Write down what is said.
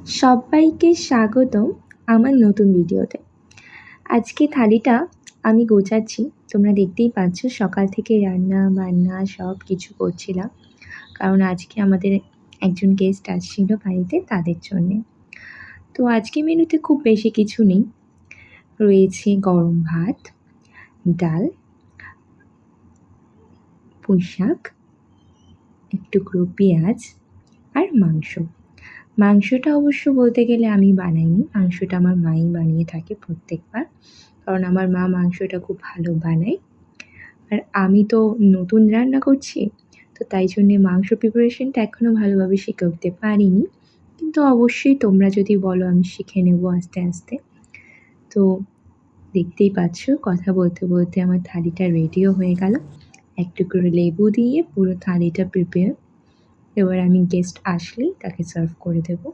সবাইকে স্বাগতম আমার নতুন ভিডিওতে। আজকে থালিটা আমি গোছাচ্ছি। তোমরা দেখতেই পাচ্ছ সকাল থেকে রান্না বান্না সব কিছু করছিলাম। কারণ আজকে আমাদের একজন গেস্ট আসছিল বাড়িতে, তাদের জন্যে। তো আজকে মেনুতে খুব বেশি কিছু নেই। রয়েছে গরম ভাত, ডাল, পুঁই শাক, এক টুকরো পেঁয়াজ আর মাংস। মাংসটা অবশ্য বলতে গেলে আমি বানাইনি, মাংসটা আমার মাই বানিয়ে থাকে প্রত্যেকবার। কারণ আমার মা মাংসটা খুব ভালো বানায়। আর আমি তো নতুন রান্না করছি, তো তাই জন্যে মাংস প্রিপারেশনটা এখনও ভালোভাবে শিখে উঠতে পারিনি। কিন্তু অবশ্যই তোমরা যদি বলো আমি শিখে নেবো আস্তে আস্তে। তো দেখতেই পাচ্ছ কথা বলতে বলতে আমার থালিটা রেডিও হয়ে গেল। এক টুকরো লেবু দিয়ে পুরো থালিটা প্রিপেয়ার। এবার আমি গেস্ট আসলেই তাকে সার্ভ করে দেবো।